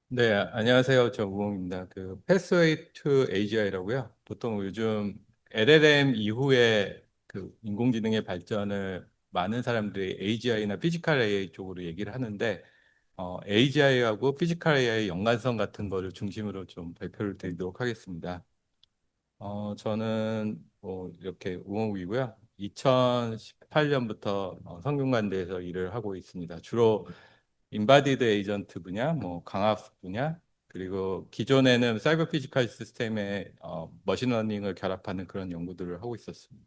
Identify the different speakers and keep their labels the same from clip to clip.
Speaker 1: 네, 안녕하세요. 저 우홍입니다. Pathway to AGI라고요. 보통 요즘 LLM 이후에 인공지능의 발전을 많은 사람들이 AGI나 피지컬 AI 쪽으로 얘기를 하는데, AGI하고 피지컬 AI 연관성 같은 거를 중심으로 좀 발표를 드리도록 하겠습니다. 저는 이렇게 우홍이고요. 2018년부터 성균관대에서 일을 하고 있습니다. 주로 인바디드 에이전트 분야, 강압 분야, 그리고 기존에는 사이버 피지컬 시스템에 머신러닝을 결합하는 그런 연구들을 하고 있었습니다.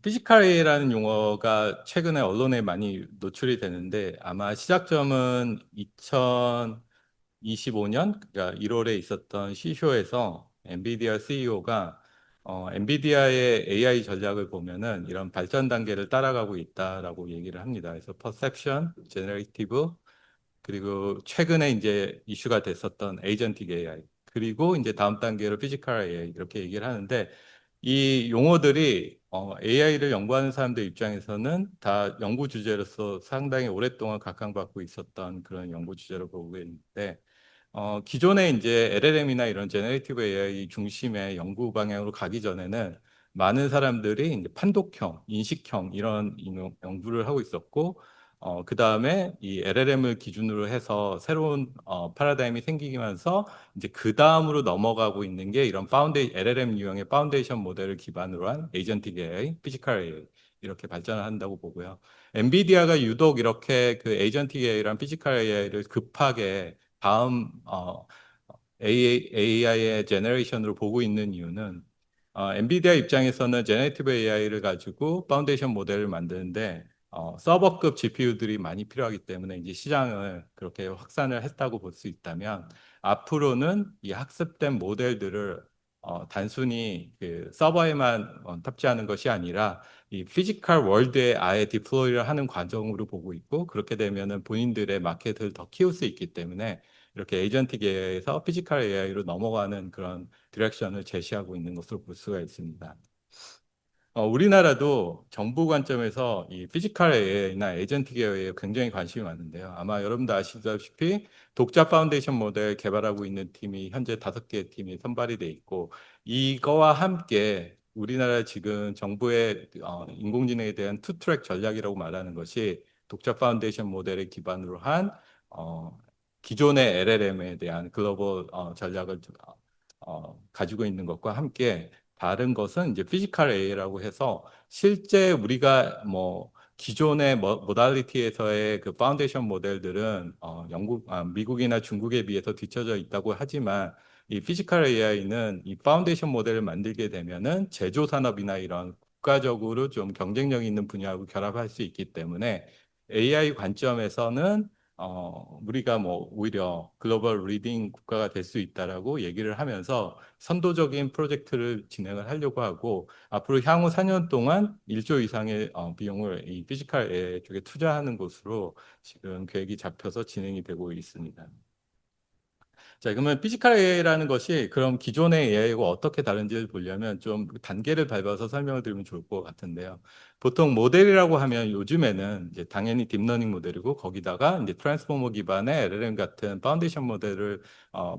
Speaker 1: 피지컬이라는 용어가 최근에 언론에 많이 노출이 되는데 아마 시작점은 2025년, 그러니까 1월에 있었던 C쇼에서 엔비디아 CEO가 엔비디아의 AI 전략을 보면은 이런 발전 단계를 따라가고 있다라고 얘기를 합니다. 그래서 퍼셉션, 제너레이티브, 그리고 최근에 이제 이슈가 됐었던 에이전틱 AI, 그리고 이제 다음 단계로 피지컬 AI 이렇게 얘기를 하는데 이 용어들이 AI를 연구하는 사람들 입장에서는 다 연구 주제로서 상당히 오랫동안 각광받고 있었던 그런 연구 주제로 보고 있는데 기존에 이제 LLM이나 이런 제너레이티브 AI 중심의 연구 방향으로 가기 전에는 많은 사람들이 이제 판독형, 인식형 이런 연구를 하고 있었고, 그 다음에 이 LLM을 기준으로 해서 새로운 패러다임이 생기면서 이제 그 다음으로 넘어가고 있는 게 이런 LLM 유형의 파운데이션 모델을 기반으로 한 에이전틱 AI, 피지컬 AI 이렇게 발전을 한다고 보고요. 엔비디아가 유독 이렇게 그 에이전틱 AI랑 피지컬 AI를 급하게 다음 AI의 제너레이션으로 보고 있는 이유는 엔비디아 입장에서는 제네레이티브 AI를 가지고 파운데이션 모델을 만드는데 서버급 GPU들이 많이 필요하기 때문에 이제 시장을 그렇게 확산을 했다고 볼 수 있다면 앞으로는 이 학습된 모델들을 단순히 그 서버에만 탑재하는 것이 아니라 이 피지컬 월드에 아예 디플로이를 하는 과정으로 보고 있고 그렇게 되면은 본인들의 마켓을 더 키울 수 있기 때문에 이렇게 에이전틱 AI에서 피지컬 AI로 넘어가는 그런 디렉션을 제시하고 있는 것으로 볼 수가 있습니다. 우리나라도 정부 관점에서 이 피지컬 AI나 에이전틱 AI에 굉장히 관심이 많은데요. 아마 여러분도 아시다시피 독자 파운데이션 모델 개발하고 있는 팀이 현재 5개 팀이 선발이 돼 있고 이거와 함께 우리나라 지금 정부의 인공지능에 대한 투트랙 전략이라고 말하는 것이 독자 파운데이션 모델을 기반으로 한 어, 기존의 LLM에 대한 글로벌 전략을 가지고 있는 것과 함께 다른 것은 이제 피지컬 A라고 해서 실제 우리가 기존의 모달리티에서의 그 파운데이션 모델들은 미국이나 중국에 비해서 뒤처져 있다고 하지만 이 피지컬 AI는 이 파운데이션 모델을 만들게 되면은 제조 산업이나 이런 국가적으로 좀 경쟁력 있는 분야하고 결합할 수 있기 때문에 AI 관점에서는 우리가 오히려 글로벌 리딩 국가가 될 수 있다라고 얘기를 하면서 선도적인 프로젝트를 진행을 하려고 하고 앞으로 향후 4년 동안 1조 이상의 비용을 이 피지컬 AI 쪽에 투자하는 것으로 지금 계획이 잡혀서 진행이 되고 있습니다. 자, 그러면 피지컬 AI라는 것이 그럼 기존의 AI하고 어떻게 다른지를 보려면 좀 단계를 밟아서 설명을 드리면 좋을 것 같은데요. 보통 모델이라고 하면 요즘에는 이제 당연히 딥러닝 모델이고 거기다가 이제 트랜스포머 기반의 LLM 같은 파운데이션 모델을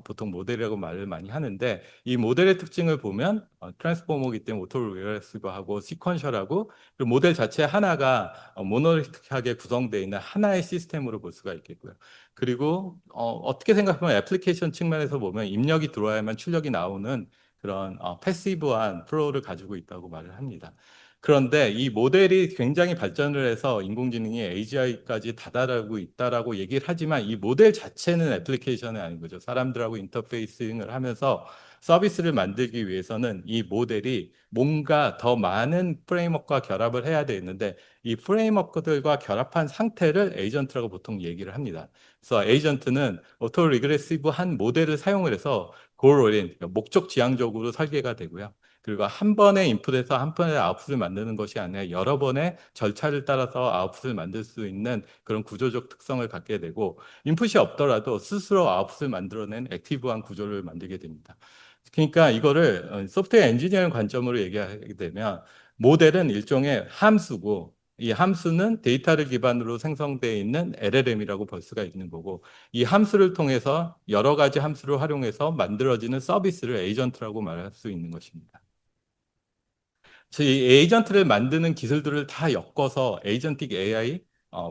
Speaker 1: 보통 모델이라고 말을 많이 하는데 이 모델의 특징을 보면 트랜스포머이기 때문에 오토 리그레시브하고 시퀀셜하고 그리고 모델 자체 하나가 모노리틱하게 구성되어 있는 하나의 시스템으로 볼 수가 있겠고요. 그리고 어떻게 생각하면 애플리케이션 측면에서 보면 입력이 들어와야만 출력이 나오는 그런 패시브한 플로우를 가지고 있다고 말을 합니다. 그런데 이 모델이 굉장히 발전을 해서 인공지능이 AGI까지 다다르고 있다라고 얘기를 하지만 이 모델 자체는 애플리케이션이 아닌 거죠. 사람들하고 인터페이싱을 하면서 서비스를 만들기 위해서는 이 모델이 뭔가 더 많은 프레임워크와 결합을 해야 되는데 이 프레임워크들과 결합한 상태를 에이전트라고 보통 얘기를 합니다. 그래서 에이전트는 오토 리그레시브한 모델을 사용을 해서 골 오리엔트, 목적 지향적으로 설계가 되고요. 그리고 한 번의 인풋에서 한 번의 아웃풋을 만드는 것이 아니라 여러 번의 절차를 따라서 아웃풋을 만들 수 있는 그런 구조적 특성을 갖게 되고 인풋이 없더라도 스스로 아웃풋을 만들어낸 액티브한 구조를 만들게 됩니다. 그러니까 이거를 소프트웨어 엔지니어링 관점으로 얘기하게 되면 모델은 일종의 함수고 이 함수는 데이터를 기반으로 생성되어 있는 LLM이라고 볼 수가 있는 거고, 이 함수를 통해서 여러 가지 함수를 활용해서 만들어지는 서비스를 에이전트라고 말할 수 있는 것입니다. 저희 에이전트를 만드는 기술들을 다 엮어서 에이전틱 AI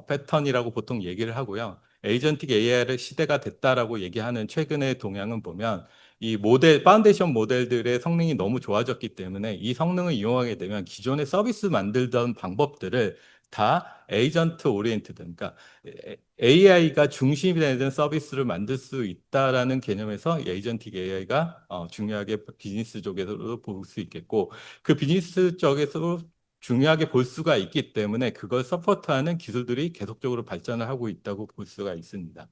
Speaker 1: 패턴이라고 보통 얘기를 하고요. 에이전틱 AI의 시대가 됐다라고 얘기하는 최근의 동향은 보면 이 파운데이션 모델들의 성능이 너무 좋아졌기 때문에 이 성능을 이용하게 되면 기존의 서비스 만들던 방법들을 다 에이전트 오리엔티드, 그러니까 AI가 중심이 되는 서비스를 만들 수 있다라는 개념에서 에이전틱 AI가 중요하게 비즈니스 쪽에서도 볼 수 있겠고, 그 비즈니스 쪽에서 중요하게 볼 수가 있기 때문에 그걸 서포트하는 기술들이 계속적으로 발전을 하고 있다고 볼 수가 있습니다.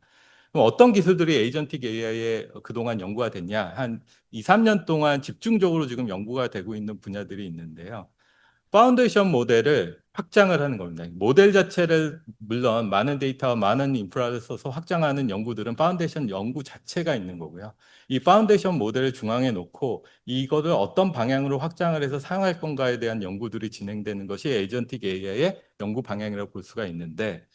Speaker 1: 그럼 어떤 기술들이 에이전틱 AI에 그동안 연구가 됐냐? 한 2, 3년 동안 집중적으로 지금 연구가 되고 있는 분야들이 있는데요. 파운데이션 모델을 확장을 하는 겁니다. 모델 자체를 물론 많은 데이터와 많은 인프라를 써서 확장하는 연구들은 파운데이션 연구 자체가 있는 거고요. 이 파운데이션 모델을 중앙에 놓고 이거를 어떤 방향으로 확장을 해서 사용할 건가에 대한 연구들이 진행되는 것이 에이전틱 AI의 연구 방향이라고 볼 수가 있는데,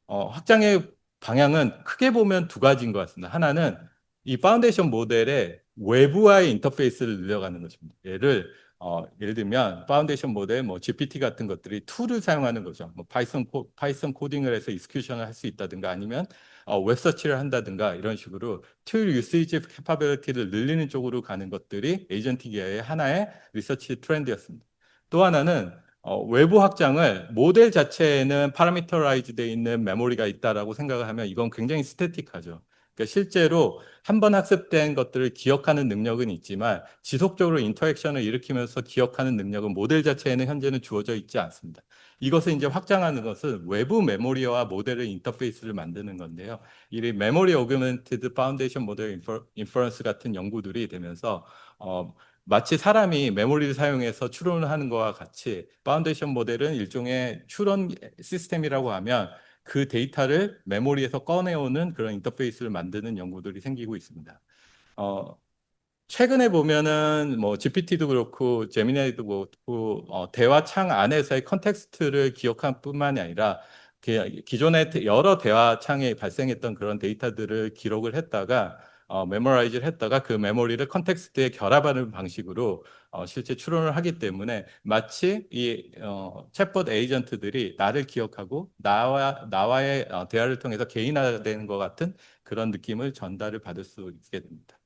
Speaker 1: 확장의 방향은 크게 보면 두 가지인 것 같습니다. 하나는 이 파운데이션 모델의 외부와의 인터페이스를 늘려가는 것입니다. 예를 들면 파운데이션 모델, 뭐 GPT 같은 것들이 툴을 사용하는 거죠. 뭐 파이썬 코딩을 해서 익스큐션을 할 수 있다든가, 아니면 웹서치를 한다든가, 이런 식으로 툴 유세이지 캐파빌리티를 늘리는 쪽으로 가는 것들이 에이전틱 AI의 하나의 리서치 트렌드였습니다. 또 하나는 외부 확장을, 모델 자체에는 파라미터라이즈 되어 있는 메모리가 있다라고 생각을 하면 이건 굉장히 스태틱하죠. 그러니까 실제로 한 번 학습된 것들을 기억하는 능력은 있지만 지속적으로 인터액션을 일으키면서 기억하는 능력은 모델 자체에는 현재는 주어져 있지 않습니다. 이것을 이제 확장하는 것은 외부 메모리와 모델의 인터페이스를 만드는 건데요. 이 메모리 오그멘티드 파운데이션 모델 인퍼런스 같은 연구들이 되면서 마치 사람이 메모리를 사용해서 추론을 하는 것과 같이 파운데이션 모델은 일종의 추론 시스템이라고 하면 그 데이터를 메모리에서 꺼내오는 그런 인터페이스를 만드는 연구들이 생기고 있습니다. 어, 최근에 보면은 뭐 GPT도 그렇고 제미나이도 그렇고 대화 창 안에서의 컨텍스트를 기억할 뿐만이 아니라 기존의 여러 대화 창에 발생했던 그런 데이터들을 기록을 했다가 메모라이즈를 했다가 그 메모리를 컨텍스트에 결합하는 방식으로 실제 추론을 하기 때문에 마치 이 챗봇 에이전트들이 나를 기억하고 나와의 대화를 통해서 개인화되는 것 같은 그런 느낌을 전달을 받을 수 있게 됩니다.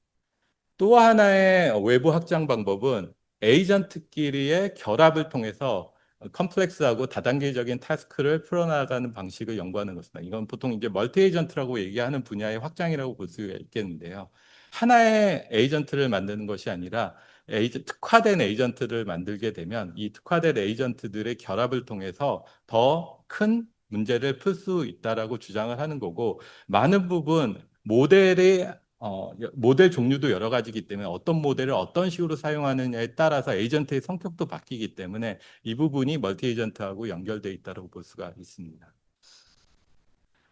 Speaker 1: 또 하나의 외부 확장 방법은 에이전트끼리의 결합을 통해서 컴플렉스하고 다단계적인 타스크를 풀어나가는 방식을 연구하는 것입니다. 이건 보통 이제 멀티 에이전트라고 얘기하는 분야의 확장이라고 볼 수가 있겠는데요. 하나의 에이전트를 만드는 것이 아니라 특화된 에이전트를 만들게 되면 이 특화된 에이전트들의 결합을 통해서 더 큰 문제를 풀 수 있다라고 주장을 하는 거고, 많은 부분 모델 종류도 여러 가지이기 때문에 어떤 모델을 어떤 식으로 사용하느냐에 따라서 에이전트의 성격도 바뀌기 때문에 이 부분이 멀티 에이전트하고 연결되어 있다고 볼 수가 있습니다.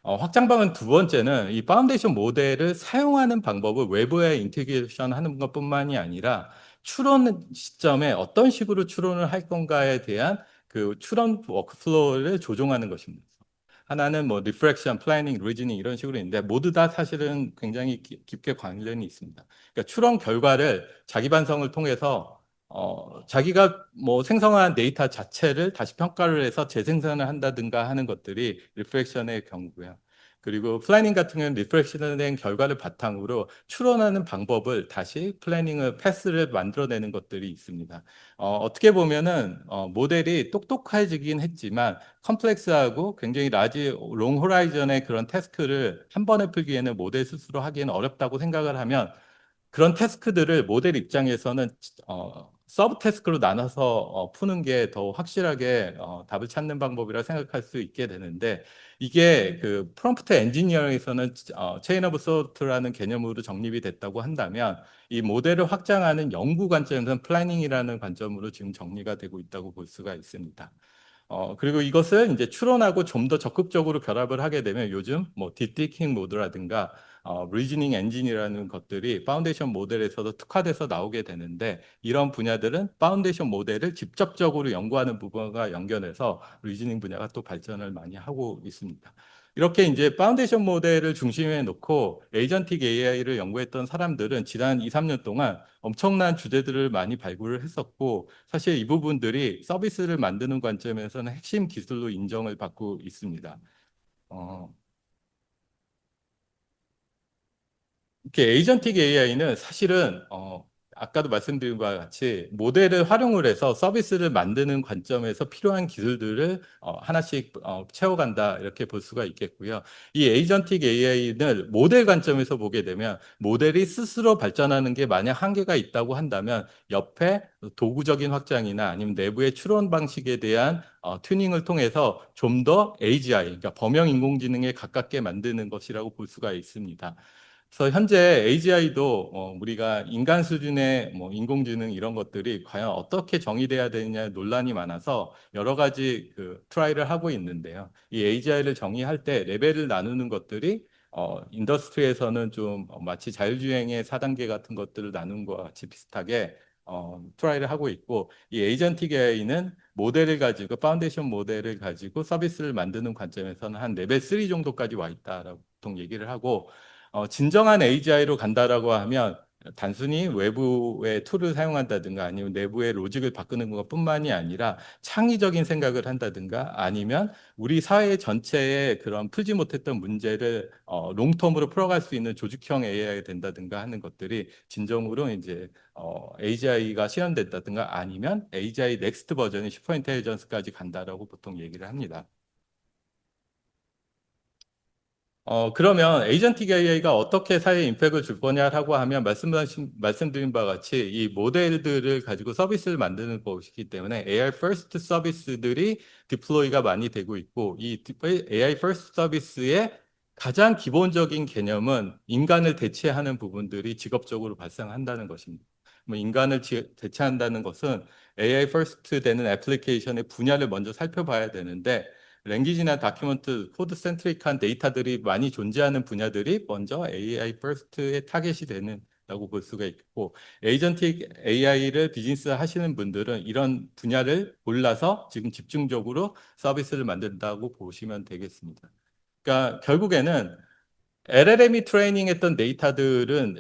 Speaker 1: 확장 방안 두 번째는 이 파운데이션 모델을 사용하는 방법을 외부에 인테그레이션 하는 것뿐만이 아니라 추론 시점에 어떤 식으로 추론을 할 건가에 대한 그 추론 워크플로우를 조종하는 것입니다. 하나는 뭐 리프렉션, 플래닝, 리즈닝 이런 식으로 있는데 모두 다 사실은 굉장히 깊게 관련이 있습니다. 그러니까 추론 결과를 자기 반성을 통해서 자기가 뭐 생성한 데이터 자체를 다시 평가를 해서 재생산을 한다든가 하는 것들이 리프렉션의 경우고요. 그리고 플래닝 같은 경우는 리프렉션된 결과를 바탕으로 추론하는 방법을 다시 패스를 만들어내는 것들이 있습니다. 어떻게 보면은 모델이 똑똑해지긴 했지만 컴플렉스하고 굉장히 롱 호라이전의 그런 태스크를 한 번에 풀기에는 모델 스스로 하기에는 어렵다고 생각을 하면 그런 태스크들을 모델 입장에서는 서브 태스크로 나눠서 푸는 게 더 확실하게 답을 찾는 방법이라 생각할 수 있게 되는데, 이게 그 프롬프트 엔지니어에서는 체인 오브 소트라는 개념으로 정립이 됐다고 한다면 이 모델을 확장하는 연구 관점에서는 플래닝이라는 관점으로 지금 정리가 되고 있다고 볼 수가 있습니다. 그리고 이것을 이제 추론하고 좀 더 적극적으로 결합을 하게 되면 요즘 뭐 딥디킹 모드라든가 리즈닝 엔진이라는 것들이 파운데이션 모델에서도 특화돼서 나오게 되는데 이런 분야들은 파운데이션 모델을 직접적으로 연구하는 부분과 연결해서 리즈닝 분야가 또 발전을 많이 하고 있습니다. 이렇게 이제 파운데이션 모델을 중심에 놓고 에이전틱 AI를 연구했던 사람들은 지난 2, 3년 동안 엄청난 주제들을 많이 발굴을 했었고 사실 이 부분들이 서비스를 만드는 관점에서는 핵심 기술로 인정을 받고 있습니다. 어, 이렇게 에이전틱 AI는 사실은 아까도 말씀드린 바와 같이 모델을 활용을 해서 서비스를 만드는 관점에서 필요한 기술들을 하나씩 채워간다 이렇게 볼 수가 있겠고요. 이 에이전틱 AI를 모델 관점에서 보게 되면 모델이 스스로 발전하는 게 만약 한계가 있다고 한다면 옆에 도구적인 확장이나 아니면 내부의 추론 방식에 대한 튜닝을 통해서 좀 더 AGI, 그러니까 범용 인공지능에 가깝게 만드는 것이라고 볼 수가 있습니다. 그래서 현재 AGI도 우리가 인간 수준의 뭐 인공지능 이런 것들이 과연 어떻게 정의돼야 되느냐 논란이 많아서 여러 가지 그 트라이를 하고 있는데요. 이 AGI를 정의할 때 레벨을 나누는 것들이 인더스트리에서는 좀 마치 자율주행의 4단계 같은 것들을 나눈 것과 같이 비슷하게 트라이를 하고 있고 이 에이전틱 AI는 모델을 가지고 파운데이션 모델을 가지고 서비스를 만드는 관점에서는 한 레벨 3 정도까지 와 있다라고 보통 얘기를 하고 진정한 AGI로 간다라고 하면 단순히 외부의 툴을 사용한다든가 아니면 내부의 로직을 바꾸는 것뿐만이 아니라 창의적인 생각을 한다든가 아니면 우리 사회 전체의 그런 풀지 못했던 문제를 롱텀으로 풀어갈 수 있는 조직형 AI가 된다든가 하는 것들이 진정으로 이제 AGI가 실현된다든가 아니면 AGI 넥스트 버전이 슈퍼 인텔리전스까지 간다라고 보통 얘기를 합니다. 그러면 에이전틱 AI가 어떻게 사회에 임팩을 줄 거냐라고 하면 말씀드린 바와 같이 이 모델들을 가지고 서비스를 만드는 것이기 때문에 AI first 서비스들이 디플로이가 많이 되고 있고 이 AI first 서비스의 가장 기본적인 개념은 인간을 대체하는 부분들이 직업적으로 발생한다는 것입니다. 뭐 인간을 대체한다는 것은 AI first 되는 애플리케이션의 분야를 먼저 살펴봐야 되는데 랭귀지나 다큐멘트, 코드 센트릭한 데이터들이 많이 존재하는 분야들이 먼저 AI 퍼스트의 타겟이 되는다고 볼 수가 있고 에이전틱 AI를 비즈니스 하시는 분들은 이런 분야를 골라서 지금 집중적으로 서비스를 만든다고 보시면 되겠습니다. 그러니까 결국에는 LLM이 트레이닝했던 데이터들은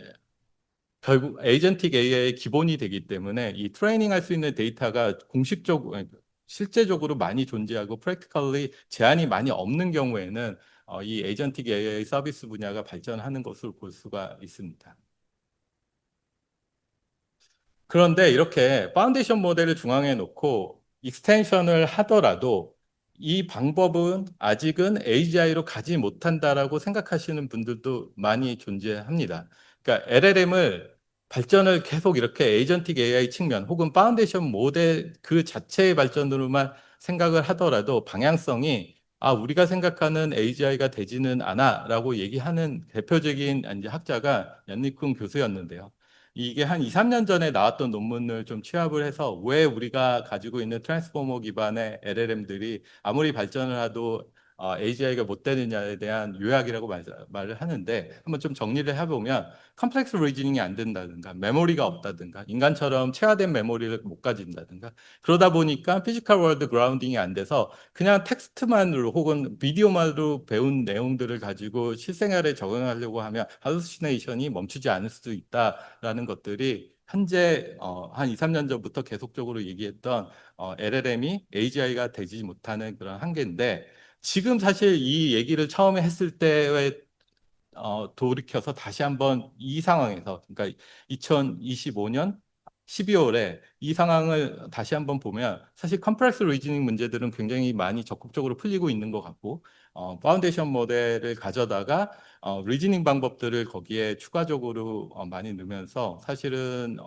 Speaker 1: 결국 에이전틱 AI의 기본이 되기 때문에 이 트레이닝 할 수 있는 데이터가 공식적으로 실제적으로 많이 존재하고 프랙티컬리 제한이 많이 없는 경우에는 이 에이전틱 AI 서비스 분야가 발전하는 것으로 볼 수가 있습니다. 그런데 이렇게 파운데이션 모델을 중앙에 놓고 익스텐션을 하더라도 이 방법은 아직은 AGI로 가지 못한다라고 생각하시는 분들도 많이 존재합니다. 그러니까 LLM을 발전을 계속 이렇게 에이전틱 AI 측면 혹은 파운데이션 모델 그 자체의 발전으로만 생각을 하더라도 방향성이 우리가 생각하는 AGI가 되지는 않아라고 얘기하는 대표적인 이제 학자가 얀니쿤 교수였는데요. 이게 한 2, 3년 전에 나왔던 논문을 좀 취합을 해서 왜 우리가 가지고 있는 트랜스포머 기반의 LLM들이 아무리 발전을 해도 AGI가 못 되느냐에 대한 요약이라고 말을 하는데 한번 좀 정리를 해보면 컴플렉스 리즈닝이 안 된다든가 메모리가 없다든가 인간처럼 체화된 메모리를 못 가진다든가 그러다 보니까 피지컬 월드 그라운딩이 안 돼서 그냥 텍스트만으로 혹은 비디오만으로 배운 내용들을 가지고 실생활에 적용하려고 하면 할루시네이션이 멈추지 않을 수도 있다라는 것들이 현재 한 2, 3년 전부터 계속적으로 얘기했던 LLM이 AGI가 되지 못하는 그런 한계인데 지금 사실 이 얘기를 처음에 했을 때의 돌이켜서 다시 한번 이 상황에서 그러니까 2025년 12월에 이 상황을 다시 한번 보면 사실 컴플렉스 리즈닝 문제들은 굉장히 많이 적극적으로 풀리고 있는 것 같고 파운데이션 모델을 가져다가 리즈닝 방법들을 거기에 추가적으로 많이 넣으면서 사실은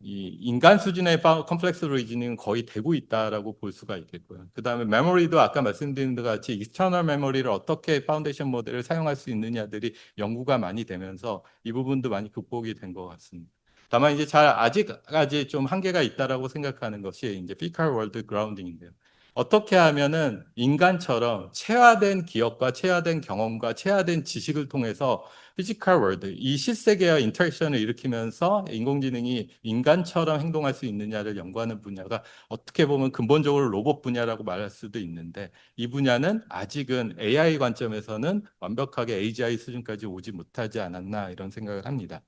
Speaker 1: 이 인간 수준의 컴플렉스 리즈닝은 거의 되고 있다라고 볼 수가 있겠고요. 그 다음에 메모리도 아까 말씀드린 것 같이 익스터널 메모리를 어떻게 파운데이션 모델을 사용할 수 있느냐들이 연구가 많이 되면서 이 부분도 많이 극복이 된 것 같습니다. 다만 이제 아직까지 좀 한계가 있다라고 생각하는 것이 이제 피지컬 월드 그라운딩인데요. 어떻게 하면은 인간처럼 체화된 기억과 체화된 경험과 체화된 지식을 통해서 피지컬 월드, 이 실세계와 인터랙션을 일으키면서 인공지능이 인간처럼 행동할 수 있느냐를 연구하는 분야가 어떻게 보면 근본적으로 로봇 분야라고 말할 수도 있는데 이 분야는 아직은 AI 관점에서는 완벽하게 AGI 수준까지 오지 못하지 않았나 이런 생각을 합니다.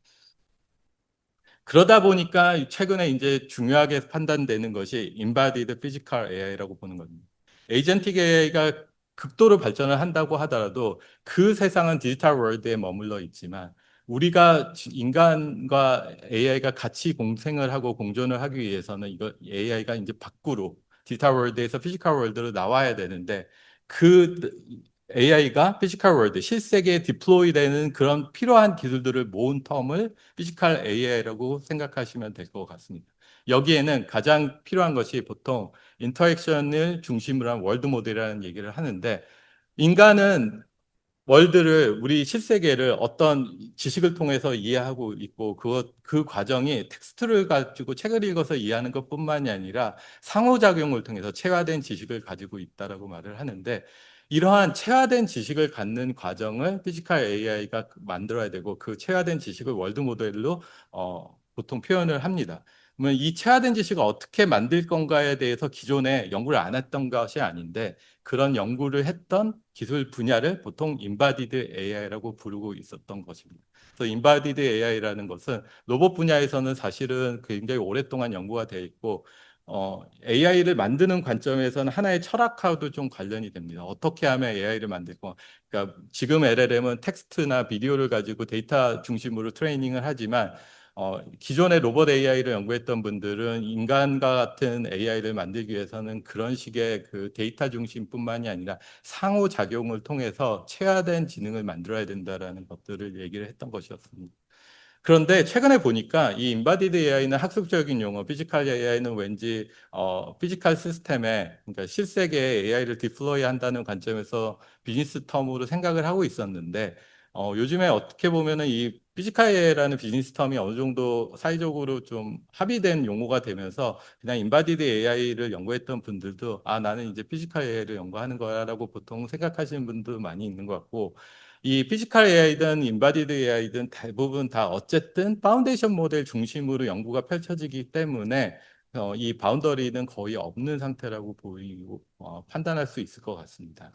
Speaker 1: 그러다 보니까 최근에 이제 중요하게 판단되는 것이 Embodied Physical AI라고 보는 겁니다. 에이전틱 AI가 극도로 발전을 한다고 하더라도 그 세상은 디지털 월드에 머물러 있지만 우리가 인간과 AI가 같이 공생을 하고 공존을 하기 위해서는 이거 AI가 이제 밖으로 디지털 월드에서 피지컬 월드로 나와야 되는데 그 AI가 피지컬 월드, 실세계에 디플로이 되는 그런 필요한 기술들을 모은 텀을 피지컬 AI라고 생각하시면 될 것 같습니다. 여기에는 가장 필요한 것이 보통 인터액션을 중심으로 한 월드 모델이라는 얘기를 하는데 인간은 월드를 우리 실세계를 어떤 지식을 통해서 이해하고 있고 그 과정이 텍스트를 가지고 책을 읽어서 이해하는 것뿐만이 아니라 상호작용을 통해서 체화된 지식을 가지고 있다라고 말을 하는데 이러한 체화된 지식을 갖는 과정을 피지컬 AI가 만들어야 되고 그 체화된 지식을 월드 모델로 보통 표현을 합니다. 그러면 이 체화된 지식을 어떻게 만들 건가에 대해서 기존에 연구를 안 했던 것이 아닌데 그런 연구를 했던 기술 분야를 보통 인바디드 AI라고 부르고 있었던 것입니다. 그래서 인바디드 AI라는 것은 로봇 분야에서는 사실은 굉장히 오랫동안 연구가 되어 있고 AI를 만드는 관점에서는 하나의 철학하고도 좀 관련이 됩니다. 어떻게 하면 AI를 만들고, 그러니까 지금 LLM은 텍스트나 비디오를 가지고 데이터 중심으로 트레이닝을 하지만 기존의 로봇 AI를 연구했던 분들은 인간과 같은 AI를 만들기 위해서는 그런 식의 그 데이터 중심뿐만이 아니라 상호작용을 통해서 체화된 지능을 만들어야 된다라는 것들을 얘기를 했던 것이었습니다. 그런데 최근에 보니까 이 인바디드 AI는 학습적인 용어, 피지컬 AI는 왠지 피지컬 시스템에 그러니까 실세계에 AI를 디플로이 한다는 관점에서 비즈니스 텀으로 생각을 하고 있었는데 요즘에 어떻게 보면은 이 피지컬 AI라는 비즈니스 텀이 어느 정도 사회적으로 좀 합의된 용어가 되면서 그냥 인바디드 AI를 연구했던 분들도 아 나는 이제 피지컬 AI를 연구하는 거야라고 보통 생각하시는 분도 많이 있는 것 같고 이 피지컬 AI든 인바디드 AI든 대부분 다 어쨌든 파운데이션 모델 중심으로 연구가 펼쳐지기 때문에 이 바운더리는 거의 없는 상태라고 보이고 판단할 수 있을 것 같습니다.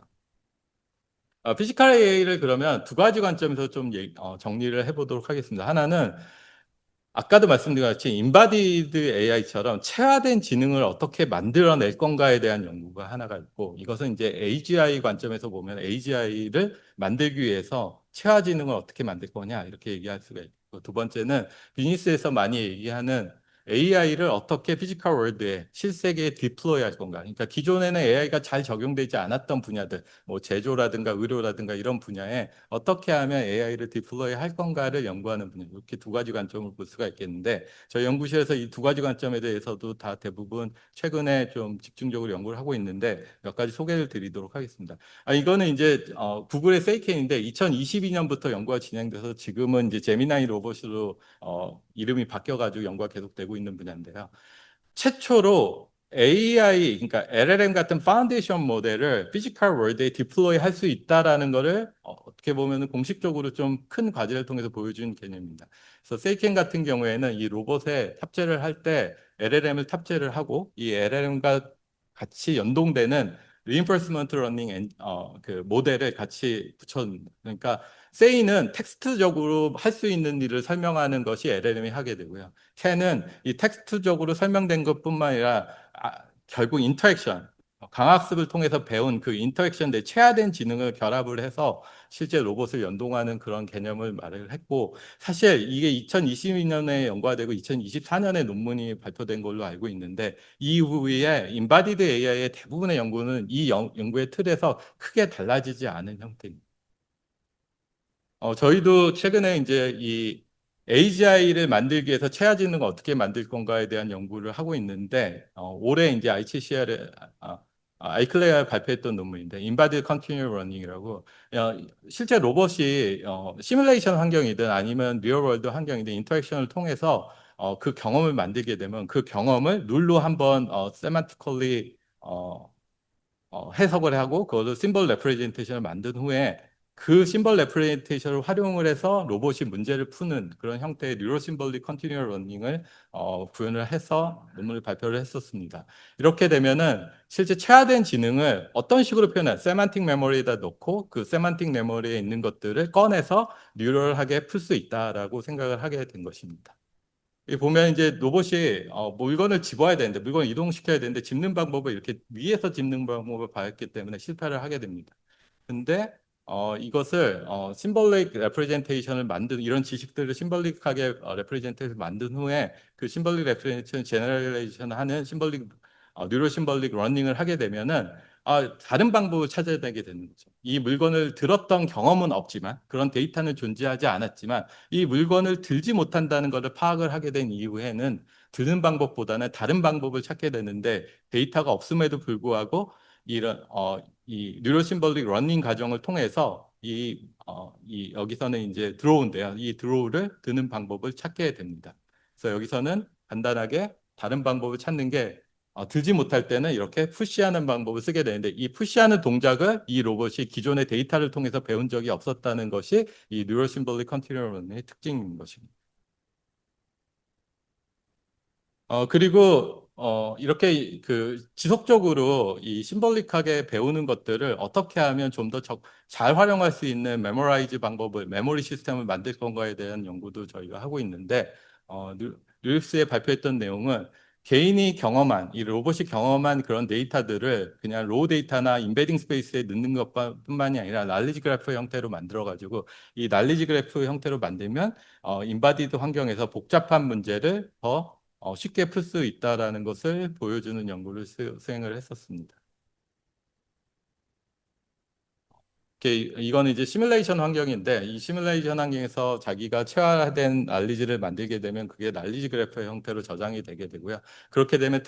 Speaker 1: 피지컬 AI를 그러면 두 가지 관점에서 좀 정리를 해보도록 하겠습니다. 하나는 아까도 말씀드린 것 같이 인바디드 AI처럼 체화된 지능을 어떻게 만들어낼 건가에 대한 연구가 하나가 있고 이것은 이제 AGI 관점에서 보면 AGI를 만들기 위해서 체화 지능을 어떻게 만들 거냐 이렇게 얘기할 수가 있고 두 번째는 비즈니스에서 많이 얘기하는 AI를 어떻게 피지컬 월드에 실세계에 디플로이 할 건가. 그러니까 기존에는 AI가 잘 적용되지 않았던 분야들, 뭐 제조라든가 의료라든가 이런 분야에 어떻게 하면 AI를 디플로이 할 건가를 연구하는 분야. 이렇게 두 가지 관점을 볼 수가 있겠는데 저희 연구실에서 이 두 가지 관점에 대해서도 다 대부분 최근에 좀 집중적으로 연구를 하고 있는데 몇 가지 소개를 드리도록 하겠습니다. 이거는 이제 구글의 세이켄인데 2022년부터 연구가 진행돼서 지금은 이제 제미나이 로봇으로 이름이 바뀌어가지고 연구가 계속되고 있는 분야인데요. 최초로 AI, 그러니까 LLM 같은 파운데이션 모델을 피지컬 월드에 디플로이 할 수 있다라는 거를 어떻게 보면 공식적으로 좀 큰 과제를 통해서 보여준 개념입니다. 그래서 세이켄 같은 경우에는 이 로봇에 탑재를 할 때 LLM을 탑재를 하고 이 LLM과 같이 연동되는 reinforcement learning 그 모델을 같이 붙여줍니다. 그러니까 세이는 텍스트적으로 할 수 있는 일을 설명하는 것이 LLM이 하게 되고요. 캔은 이 텍스트적으로 설명된 것뿐만 아니라 결국 인터액션, 강학습을 통해서 배운 그 인터액션 내 체화된 지능을 결합을 해서 실제 로봇을 연동하는 그런 개념을 말을 했고 사실 이게 2022년에 연구가 되고 2024년에 논문이 발표된 걸로 알고 있는데 이후에 인바디드 AI의 대부분의 연구는 이 연구의 틀에서 크게 달라지지 않은 형태입니다. 저희도 최근에 이제 이 AGI를 만들기 위해서 체화 지능을 어떻게 만들 건가에 대한 연구를 하고 있는데, 올해 이제 ICCR에, 아이클레아 발표했던 논문인데, Embodied Continuous Learning이라고, 실제 로봇이 시뮬레이션 환경이든 아니면 리얼월드 환경이든 인터랙션을 통해서 그 경험을 만들게 되면 그 경험을 룰로 한번 세만티컬리 해석을 하고 그것을 심벌 레프레젠테이션을 만든 후에 그 심벌 레프레젠테이션을 활용을 해서 로봇이 문제를 푸는 그런 형태의 뉴로 심벌릭 컨티뉴얼 러닝을 구현을 해서 논문을 발표를 했었습니다. 이렇게 되면은 실제 체화된 지능을 어떤 식으로 표현해 세만틱 메모리에다 넣고 그 세만틱 메모리에 있는 것들을 꺼내서 뉴럴하게 풀 수 있다라고 생각을 하게 된 것입니다. 이 보면 이제 로봇이 물건을 집어야 되는데 물건을 이동시켜야 되는데 집는 방법을 이렇게 위에서 집는 방법을 봤기 때문에 실패를 하게 됩니다. 근데 이것을 심벌릭 레프레젠테이션을 만든 이런 지식들을 심벌릭하게 레프레젠테이션을 만든 후에 그 심벌릭 레프레젠테이션 제너레이션 하는 심벌릭 뉴로 심벌릭 러닝을 하게 되면은 다른 방법을 찾아야 되게 되는 거죠. 이 물건을 들었던 경험은 없지만 그런 데이터는 존재하지 않았지만 이 물건을 들지 못한다는 것을 파악을 하게 된 이후에는 드는 방법보다는 다른 방법을 찾게 되는데 데이터가 없음에도 불구하고 이런 이 뉴로 심벌릭 러닝 과정을 통해서 이 여기서는 이제 드로우인데요. 이 드로우를 드는 방법을 찾게 됩니다. 그래서 여기서는 간단하게 다른 방법을 찾는 게 들지 못할 때는 이렇게 푸시하는 방법을 쓰게 되는데 이 푸시하는 동작을 이 로봇이 기존의 데이터를 통해서 배운 적이 없었다는 것이 이 뉴럴 심볼릭 컨티뉴엄의 특징인 것입니다. 그리고 이렇게 그 지속적으로 이 심볼릭하게 배우는 것들을 어떻게 하면 좀 더 잘 활용할 수 있는 메모라이즈 방법을 메모리 시스템을 만들 건가에 대한 연구도 저희가 하고 있는데 뉴릭스에 발표했던 내용은 개인이 경험한 이 로봇이 경험한 그런 데이터들을 그냥 로우 데이터나 임베딩 스페이스에 넣는 것뿐만이 아니라 날리지 그래프 형태로 만들어 가지고 이 날리지 그래프 형태로 만들면 인바디드 환경에서 복잡한 문제를 더 쉽게 풀 수 있다라는 것을 보여주는 연구를 수행을 했었습니다. 이거는 이제 시뮬레이션 환경인데 이 시뮬레이션 환경에서 자기가 체화된 난리지를 만들게 되면 그게 난리지 그래프 형태로 저장이 되게 되고요. 그렇게 되면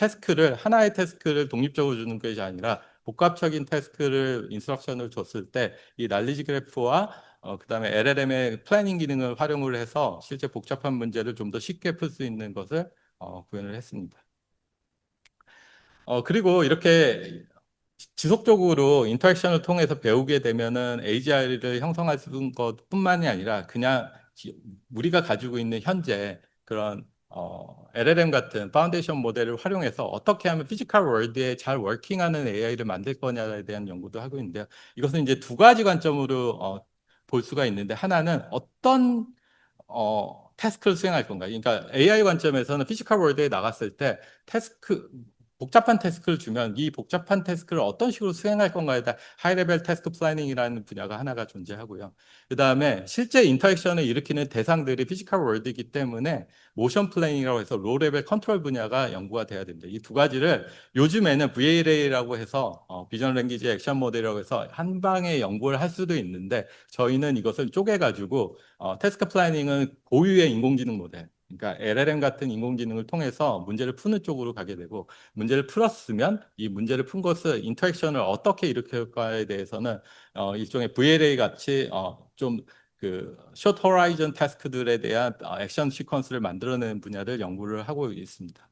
Speaker 1: 하나의 태스크를 독립적으로 주는 것이 아니라 복합적인 태스크를 인스트럭션을 줬을 때 이 난리지 그래프와 그다음에 LLM의 플래닝 기능을 활용을 해서 실제 복잡한 문제를 좀 더 쉽게 풀 수 있는 것을 구현을 했습니다. 그리고 이렇게 지속적으로 인터랙션을 통해서 배우게 되면은 AGI를 형성할 수 있는 것뿐만이 아니라 그냥 우리가 가지고 있는 현재 그런 LLM 같은 파운데이션 모델을 활용해서 어떻게 하면 피지컬 월드에 잘 워킹하는 AI를 만들 거냐에 대한 연구도 하고 있는데요. 이것은 이제 두 가지 관점으로 볼 수가 있는데 하나는 어떤 태스크를 수행할 건가? 그러니까 AI 관점에서는 피지컬 월드에 나갔을 때 복잡한 태스크를 주면 이 복잡한 태스크를 어떤 식으로 수행할 건가에 대한 하이 레벨 태스크 플래닝이라는 분야가 하나가 존재하고요. 그다음에 실제 인터랙션을 일으키는 대상들이 피지컬 월드이기 때문에 모션 플래닝이라고 해서 로 레벨 컨트롤 분야가 연구가 돼야 됩니다. 이 두 가지를 요즘에는 VLA라고 해서 비전 랭귀지 액션 모델이라고 해서 한 방에 연구를 할 수도 있는데 저희는 이것을 쪼개가지고 태스크 플래닝은 고유의 인공지능 모델 그러니까 LLM 같은 인공지능을 통해서 문제를 푸는 쪽으로 가게 되고 문제를 풀었으면 이 문제를 푼 것을 인터랙션을 어떻게 일으킬까에 대해서는 일종의 VLA 같이 좀 그 숏 호라이즌 태스크들에 대한 액션 시퀀스를 만들어내는 분야를 연구를 하고 있습니다.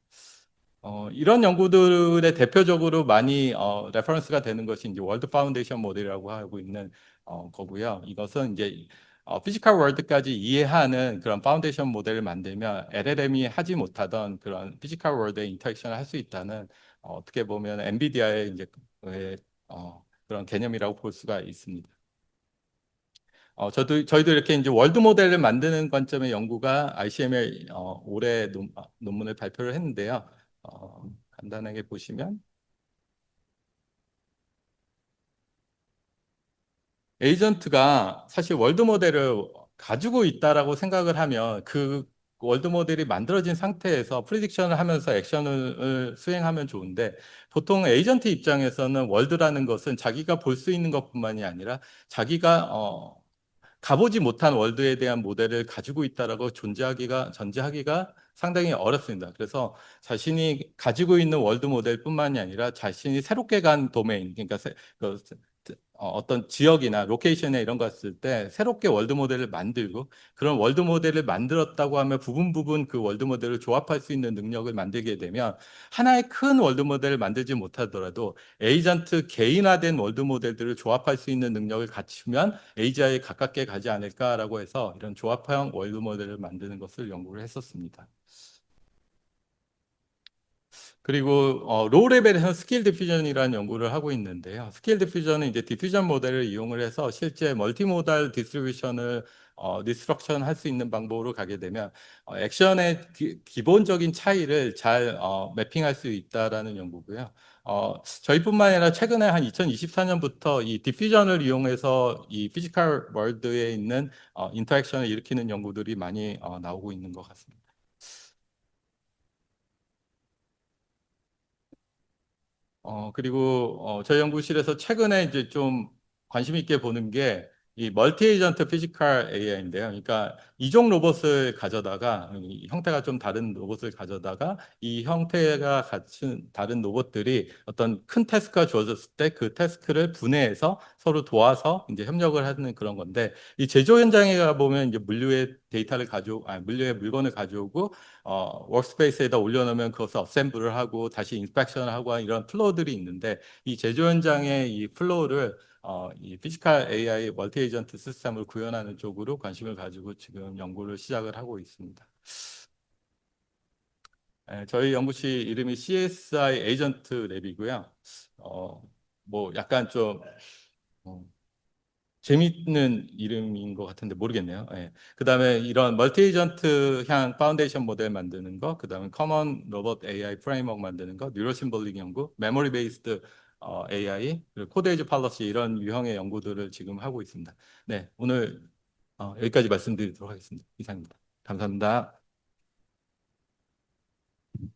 Speaker 1: 이런 연구들의 대표적으로 많이 레퍼런스가 되는 것이 이제 월드 파운데이션 모델이라고 하고 있는 거고요. 이것은 이제 피지컬 월드까지 이해하는 그런 파운데이션 모델을 만들면 LLM이 하지 못하던 그런 피지컬 월드의 인터랙션을 할 수 있다는 어떻게 보면 엔비디아의 이제 그런 개념이라고 볼 수가 있습니다. 저희도 이렇게 이제 월드 모델을 만드는 관점의 연구가 ICML 올해 논문을 발표를 했는데요. 간단하게 보시면 에이전트가 사실 월드 모델을 가지고 있다라고 생각을 하면 그 월드 모델이 만들어진 상태에서 프리딕션을 하면서 액션을 수행하면 좋은데 보통 에이전트 입장에서는 월드라는 것은 자기가 볼 수 있는 것뿐만이 아니라 자기가 가보지 못한 월드에 대한 모델을 가지고 있다라고 전제하기가 상당히 어렵습니다. 그래서 자신이 가지고 있는 월드 모델뿐만이 아니라 자신이 새롭게 간 도메인, 그러니까 어떤 지역이나 로케이션에 이런 거 갔을 때 새롭게 월드 모델을 만들고 그런 월드 모델을 만들었다고 하면 부분 부분 그 월드 모델을 조합할 수 있는 능력을 만들게 되면 하나의 큰 월드 모델을 만들지 못하더라도 에이전트 개인화된 월드 모델들을 조합할 수 있는 능력을 갖추면 AGI에 가깝게 가지 않을까라고 해서 이런 조합형 월드 모델을 만드는 것을 연구를 했었습니다. 그리고 로우 레벨에서 스킬 디퓨전이라는 연구를 하고 있는데요. 스킬 디퓨전은 이제 디퓨전 모델을 이용을 해서 실제 멀티모달 디스트리뷰션을 디스트럭션 할 수 있는 방법으로 가게 되면 액션의 기본적인 차이를 잘 매핑할 수 있다라는 연구고요. 저희뿐만 아니라 최근에 한 2024년부터 이 디퓨전을 이용해서 이 피지컬 월드에 있는 인터랙션을 일으키는 연구들이 많이 나오고 있는 것 같습니다. 그리고 저희 연구실에서 최근에 이제 좀 관심 있게 보는 게 이 멀티 에이전트 피지컬 AI인데요. 그러니까 이종 로봇을 가져다가 이 형태가 좀 다른 로봇을 가져다가 이 형태가 같은 다른 로봇들이 어떤 큰 태스크가 주어졌을 때 그 태스크를 분해해서 서로 도와서 이제 협력을 하는 그런 건데 이 제조 현장에 가 보면 이제 물류의 데이터를 물류의 물건을 가져오고 워크스페이스에다 올려놓으면 그것을 어셈블을 하고 다시 인스펙션을 하고 이런 플로우들이 있는데 이 제조 현장의 이 플로우를 이 피지컬 AI 멀티 에이전트 시스템을 구현하는 쪽으로 관심을 가지고 지금 연구를 시작을 하고 있습니다. 저희 연구실 이름이 CSI 에이전트 랩이고요. 어, 뭐 약간 좀 어, 재밌는 이름인 것 같은데 모르겠네요. 예. 그다음에 이런 멀티 에이전트 향 파운데이션 모델 만드는 거, 그다음에 커먼 로봇 AI 프레임워크 만드는 거, 뉴럴 심볼릭 연구, 메모리 베이스드 AI, 그리고 코데이즈 팔러시 이런 유형의 연구들을 지금 하고 있습니다. 네, 오늘 여기까지 말씀드리도록 하겠습니다. 이상입니다. 감사합니다.